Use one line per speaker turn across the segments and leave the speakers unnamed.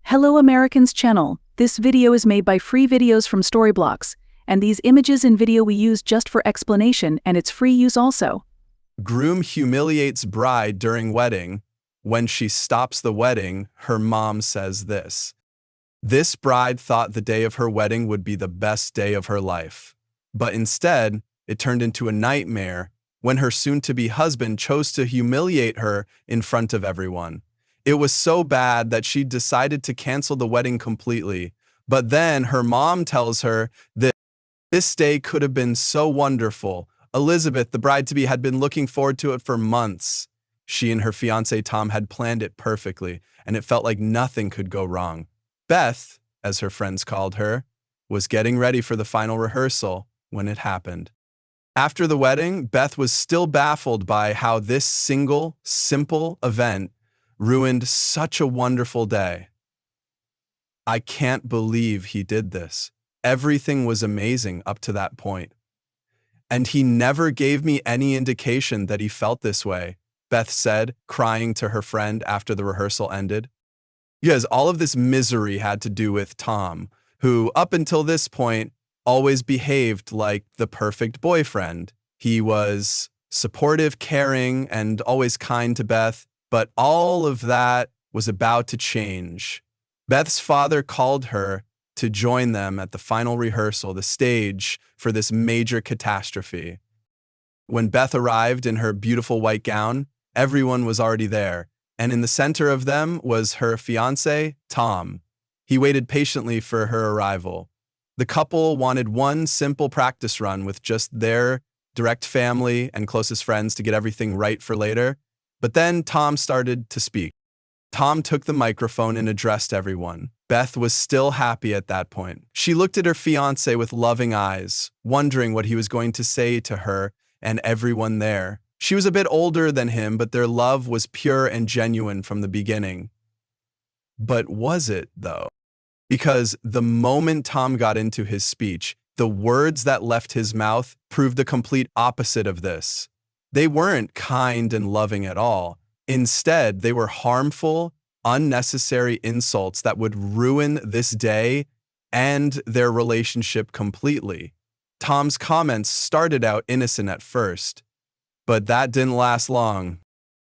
Hello Americans channel. This video is made by free videos from Storyblocks, and these images and video we use just for explanation, and it's free use also.
Groom humiliates bride during wedding. When she stops the wedding, her mom says this. This bride thought the day of her wedding would be the best day of her life. But instead, it turned into a nightmare when her soon-to-be husband chose to humiliate her in front of everyone. It was so bad that she decided to cancel the wedding completely. But then her mom tells her that this day could have been so wonderful. Elizabeth, the bride-to-be, had been looking forward to it for months. She and her fiancé Tom had planned it perfectly, and it felt like nothing could go wrong. Beth, as her friends called her, was getting ready for the final rehearsal when it happened. After the wedding, Beth was still baffled by how this single, simple event ruined such a wonderful day. I can't believe he did this. Everything was amazing up to that point. And he never gave me any indication that he felt this way, Beth said, crying to her friend after the rehearsal ended. Yes, all of this misery had to do with Tom, who, up until this point, always behaved like the perfect boyfriend. He was supportive, caring, and always kind to Beth, but all of that was about to change. Beth's father called her to join them at the final rehearsal, the stage for this major catastrophe. When Beth arrived in her beautiful white gown, everyone was already there, and in the center of them was her fiancé, Tom. He waited patiently for her arrival. The couple wanted one simple practice run with just their direct family and closest friends to get everything right for later. But then Tom started to speak. Tom took the microphone and addressed everyone. Beth was still happy at that point. She looked at her fiancé with loving eyes, wondering what he was going to say to her and everyone there. She was a bit older than him, but their love was pure and genuine from the beginning. But was it, though? Because the moment Tom got into his speech, the words that left his mouth proved the complete opposite of this. They weren't kind and loving at all. Instead, they were harmful, unnecessary insults that would ruin this day and their relationship completely. Tom's comments started out innocent at first, but that didn't last long.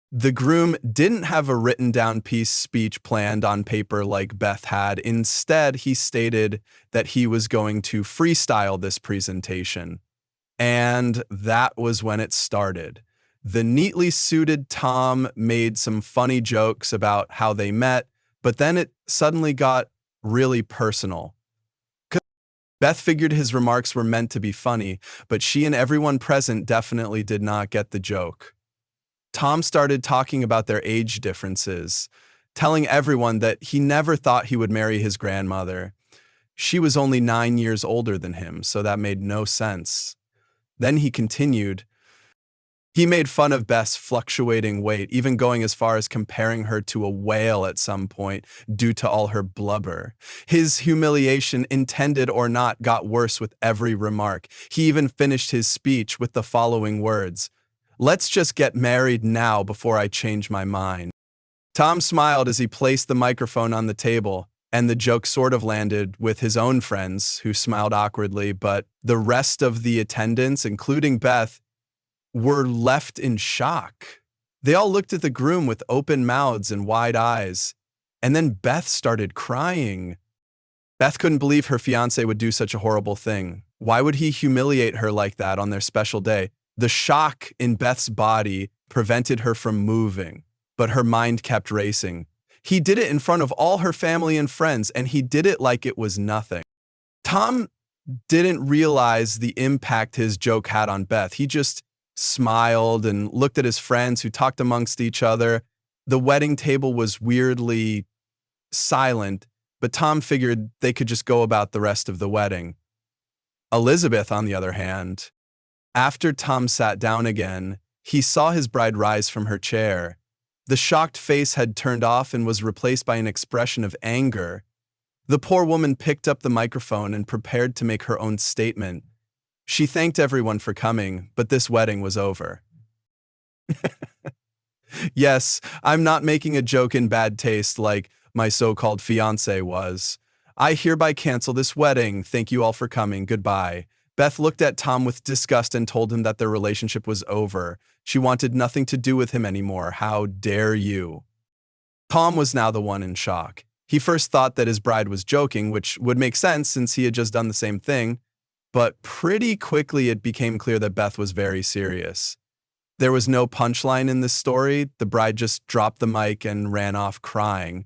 The groom didn't have a written down piece speech planned on paper like Beth had. Instead, he stated that he was going to freestyle this presentation. And that was when it started. The neatly suited Tom made some funny jokes about how they met, but then it suddenly got really personal. Beth figured his remarks were meant to be funny, but she and everyone present definitely did not get the joke. Tom started talking about their age differences, telling everyone that he never thought he would marry his grandmother. She was only 9 years older than him, so that made no sense. Then he continued. He made fun of Beth's fluctuating weight, even going as far as comparing her to a whale at some point due to all her blubber. His humiliation, intended or not, got worse with every remark. He even finished his speech with the following words. Let's just get married now before I change my mind. Tom smiled as he placed the microphone on the table, and the joke sort of landed with his own friends, who smiled awkwardly, but the rest of the attendants, including Beth, were left in shock. They all looked at the groom with open mouths and wide eyes, and then Beth started crying. Beth couldn't believe her fiancé would do such a horrible thing. Why would he humiliate her like that on their special day? The shock in Beth's body prevented her from moving, but her mind kept racing. He did it in front of all her family and friends, and he did it like it was nothing. Tom didn't realize the impact his joke had on Beth. He just smiled and looked at his friends who talked amongst each other. The wedding table was weirdly silent, but Tom figured they could just go about the rest of the wedding. Elizabeth, on the other hand, after Tom sat down again, he saw his bride rise from her chair. The shocked face had turned off and was replaced by an expression of anger. The poor woman picked up the microphone and prepared to make her own statement. She thanked everyone for coming, but this wedding was over. Yes, I'm not making a joke in bad taste like, my so-called fiancé was. I hereby cancel this wedding. Thank you all for coming. Goodbye. Beth looked at Tom with disgust and told him that their relationship was over. She wanted nothing to do with him anymore. How dare you? Tom was now the one in shock. He first thought that his bride was joking, which would make sense since he had just done the same thing, but pretty quickly it became clear that Beth was very serious. There was no punchline in this story. The bride just dropped the mic and ran off crying.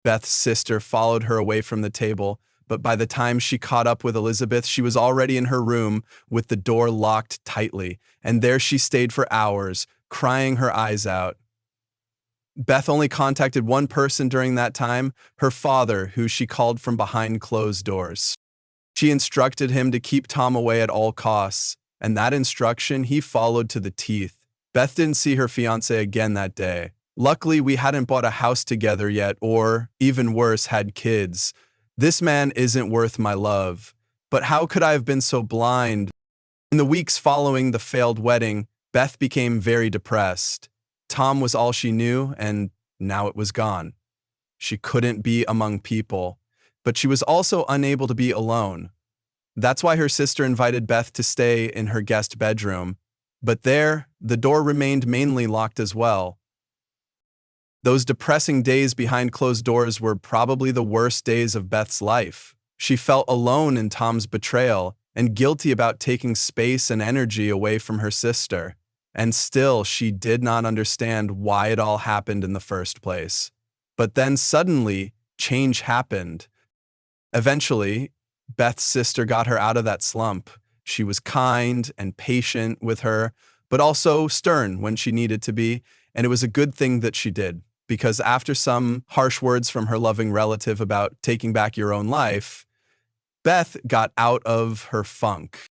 Beth's sister followed her away from the table, but by the time she caught up with Elizabeth, she was already in her room with the door locked tightly, and there she stayed for hours, crying her eyes out. Beth only contacted one person during that time, her father, who she called from behind closed doors. She instructed him to keep Tom away at all costs, and that instruction he followed to the teeth. Beth didn't see her fiancé again that day. Luckily, we hadn't bought a house together yet, or, even worse, had kids. This man isn't worth my love. But how could I have been so blind? In the weeks following the failed wedding, Beth became very depressed. Tom was all she knew, and now it was gone. She couldn't be among people, but she was also unable to be alone. That's why her sister invited Beth to stay in her guest bedroom. But there, the door remained mainly locked as well. Those depressing days behind closed doors were probably the worst days of Beth's life. She felt alone in Tom's betrayal and guilty about taking space and energy away from her sister. And still, she did not understand why it all happened in the first place. But then suddenly, change happened. Eventually, Beth's sister got her out of that slump. She was kind and patient with her, but also stern when she needed to be, and it was a good thing that she did. Because after some harsh words from her loving relative about taking back your own life, Beth got out of her funk.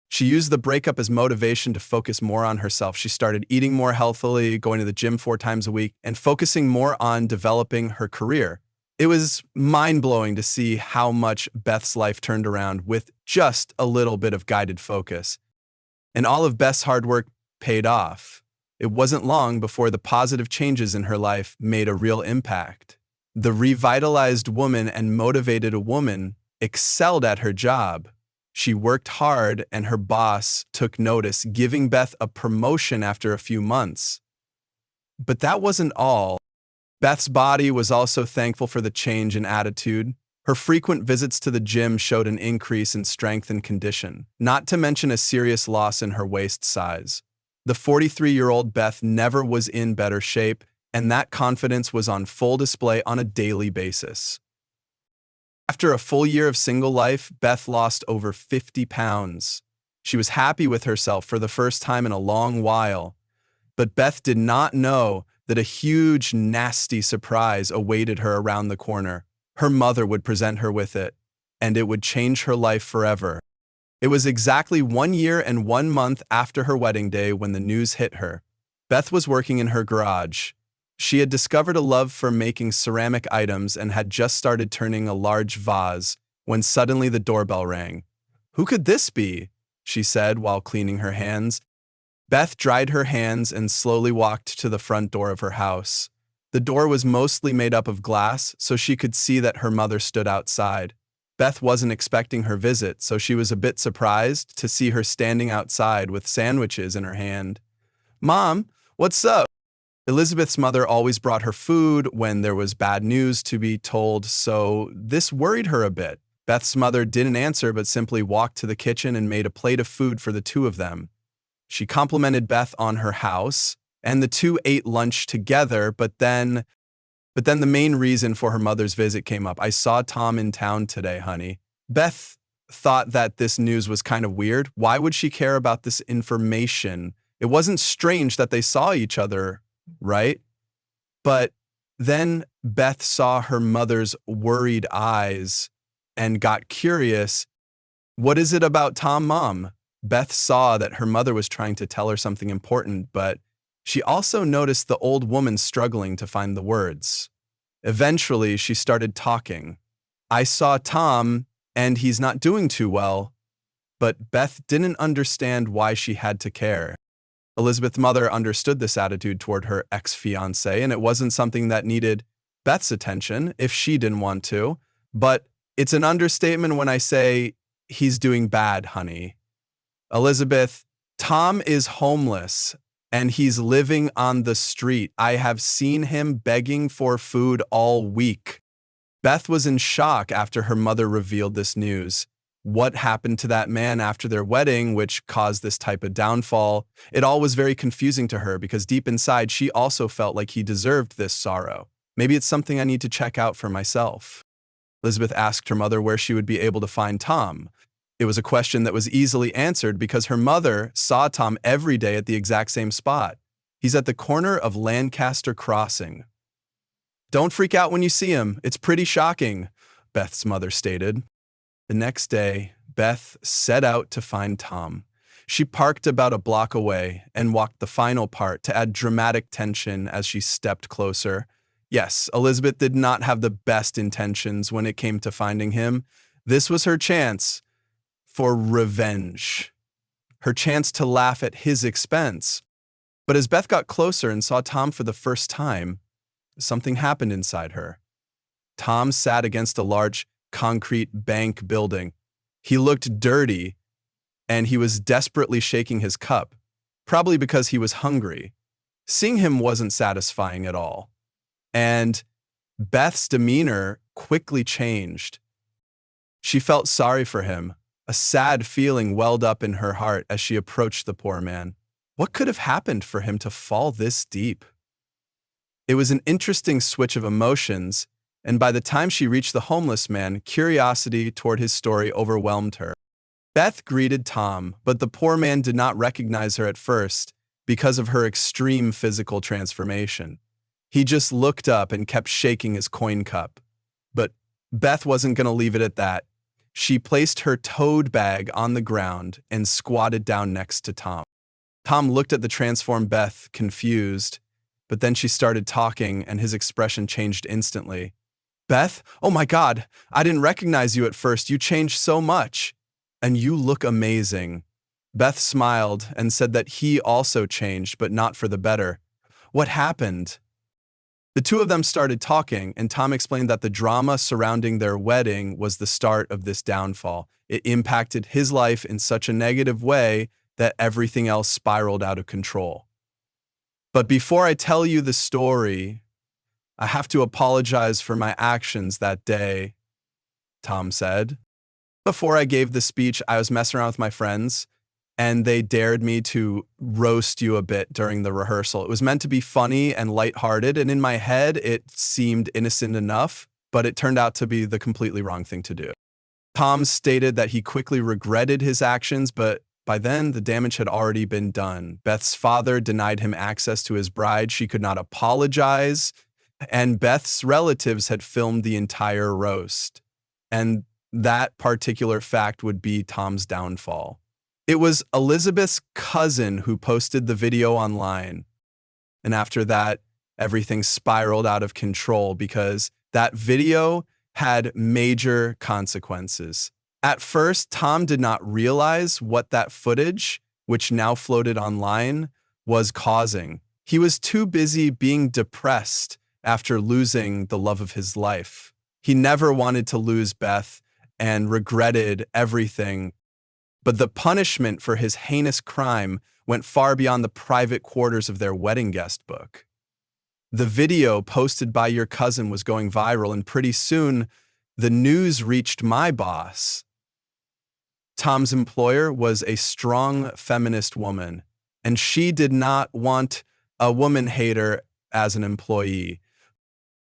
She used the breakup as motivation to focus more on herself. She started eating more healthily, going to the gym 4 times a week, and focusing more on developing her career. It was mind-blowing to see how much Beth's life turned around with just a little bit of guided focus. And all of Beth's hard work paid off. It wasn't long before the positive changes in her life made a real impact. The revitalized woman and motivated woman excelled at her job. She worked hard and her boss took notice, giving Beth a promotion after a few months. But that wasn't all. Beth's body was also thankful for the change in attitude. Her frequent visits to the gym showed an increase in strength and condition, not to mention a serious loss in her waist size. The 43-year-old Beth never was in better shape, and that confidence was on full display on a daily basis. After a full year of single life, Beth lost over 50 pounds. She was happy with herself for the first time in a long while. But Beth did not know that a huge, nasty surprise awaited her around the corner. Her mother would present her with it, and it would change her life forever. It was exactly 1 year and 1 month after her wedding day when the news hit her. Beth was working in her garage. She had discovered a love for making ceramic items and had just started turning a large vase when suddenly the doorbell rang. "Who could this be?" she said while cleaning her hands. Beth dried her hands and slowly walked to the front door of her house. The door was mostly made up of glass, so she could see that her mother stood outside. Beth wasn't expecting her visit, so she was a bit surprised to see her standing outside with sandwiches in her hand. "Mom, what's up?" Elizabeth's mother always brought her food when there was bad news to be told, so this worried her a bit. Beth's mother didn't answer but simply walked to the kitchen and made a plate of food for the two of them. She complimented Beth on her house, and the two ate lunch together, but then the main reason for her mother's visit came up. "I saw Tom in town today, honey." Beth thought that this news was kind of weird. Why would she care about this information? It wasn't strange that they saw each other, right? But then Beth saw her mother's worried eyes and got curious. "What is it about Tom, Mom?" Beth saw that her mother was trying to tell her something important, but she also noticed the old woman struggling to find the words. Eventually, she started talking. "I saw Tom, and he's not doing too well." But Beth didn't understand why she had to care. Elizabeth's mother understood this attitude toward her ex-fiancé, and it wasn't something that needed Beth's attention if she didn't want to, but it's an understatement when I say he's doing bad, honey. Elizabeth, Tom is homeless and he's living on the street. I have seen him begging for food all week. Beth was in shock after her mother revealed this news. What happened to that man after their wedding, which caused this type of downfall? It all was very confusing to her because deep inside, she also felt like he deserved this sorrow. Maybe it's something I need to check out for myself. Elizabeth asked her mother where she would be able to find Tom. It was a question that was easily answered because her mother saw Tom every day at the exact same spot. He's at the corner of Lancaster Crossing. Don't freak out when you see him. It's pretty shocking, Beth's mother stated. The next day, Beth set out to find Tom. She parked about a block away and walked the final part to add dramatic tension as she stepped closer. Yes, Elizabeth did not have the best intentions when it came to finding him. This was her chance for revenge, her chance to laugh at his expense. But as Beth got closer and saw Tom for the first time, something happened inside her. Tom sat against a large concrete bank building. He looked dirty, and he was desperately shaking his cup, probably because he was hungry. Seeing him wasn't satisfying at all. And Beth's demeanor quickly changed. She felt sorry for him. A sad feeling welled up in her heart as she approached the poor man. What could have happened for him to fall this deep? It was an interesting switch of emotions, and by the time she reached the homeless man, curiosity toward his story overwhelmed her. Beth greeted Tom, but the poor man did not recognize her at first because of her extreme physical transformation. He just looked up and kept shaking his coin cup. But Beth wasn't going to leave it at that. She placed her tote bag on the ground and squatted down next to Tom. Tom looked at the transformed Beth, confused, but then she started talking and his expression changed instantly. Beth, oh my God, I didn't recognize you at first. You changed so much. And you look amazing. Beth smiled and said that he also changed, but not for the better. What happened? The two of them started talking, and Tom explained that the drama surrounding their wedding was the start of this downfall. It impacted his life in such a negative way that everything else spiraled out of control. But before I tell you the story, I have to apologize for my actions that day, Tom said. Before I gave the speech, I was messing around with my friends, and they dared me to roast you a bit during the rehearsal. It was meant to be funny and lighthearted, and in my head, it seemed innocent enough, but it turned out to be the completely wrong thing to do. Tom stated that he quickly regretted his actions, but by then, the damage had already been done. Beth's father denied him access to his bride. She could not apologize, and Beth's relatives had filmed the entire roast. And that particular fact would be Tom's downfall. It was Elizabeth's cousin who posted the video online. And after that, everything spiraled out of control because that video had major consequences. At first, Tom did not realize what that footage, which now floated online, was causing. He was too busy being depressed after losing the love of his life. He never wanted to lose Beth and regretted everything. But the punishment for his heinous crime went far beyond the private quarters of their wedding guest book. The video posted by your cousin was going viral, and pretty soon, the news reached my boss. Tom's employer was a strong feminist woman, and she did not want a woman hater as an employee.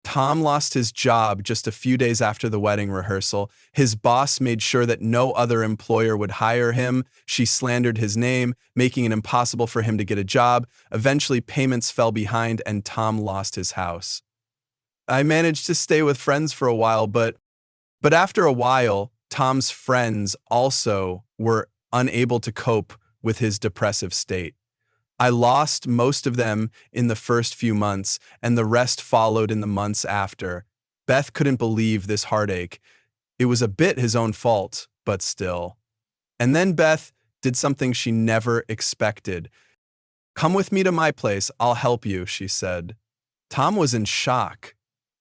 Tom lost his job just a few days after the wedding rehearsal. His boss made sure that no other employer would hire him. She slandered his name, making it impossible for him to get a job. Eventually, payments fell behind and Tom lost his house. I managed to stay with friends for a while, but after a while, Tom's friends also were unable to cope with his depressive state. I lost most of them in the first few months, and the rest followed in the months after. Beth couldn't believe this heartache. It was a bit his own fault, but still. And then Beth did something she never expected. Come with me to my place, I'll help you, she said. Tom was in shock.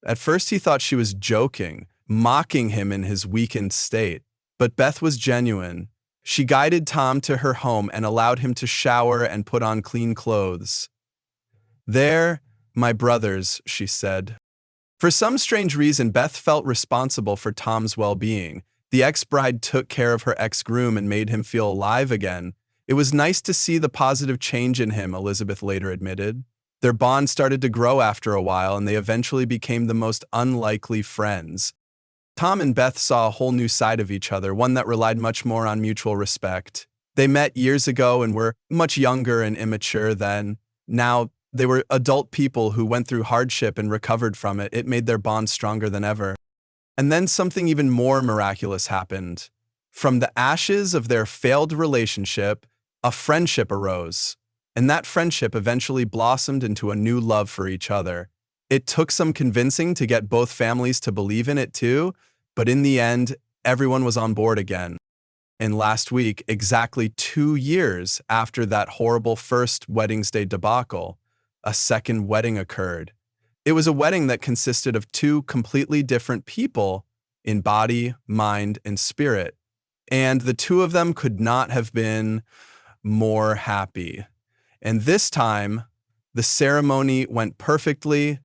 At first, he thought she was joking, mocking him in his weakened state. But Beth was genuine. She guided Tom to her home and allowed him to shower and put on clean clothes. "There, my brothers," she said. For some strange reason, Beth felt responsible for Tom's well-being. The ex-bride took care of her ex-groom and made him feel alive again. It was nice to see the positive change in him, Elizabeth later admitted. Their bond started to grow after a while, and they eventually became the most unlikely friends. Tom and Beth saw a whole new side of each other, one that relied much more on mutual respect. They met years ago and were much younger and immature then. Now, they were adult people who went through hardship and recovered from it. It made their bond stronger than ever. And then something even more miraculous happened. From the ashes of their failed relationship, a friendship arose. And that friendship eventually blossomed into a new love for each other. It took some convincing to get both families to believe in it too, but in the end, everyone was on board again. And last week, exactly 2 years after that horrible first wedding's day debacle, a second wedding occurred. It was a wedding that consisted of two completely different people in body, mind, and spirit. And the two of them could not have been more happy. And this time, the ceremony went perfectly.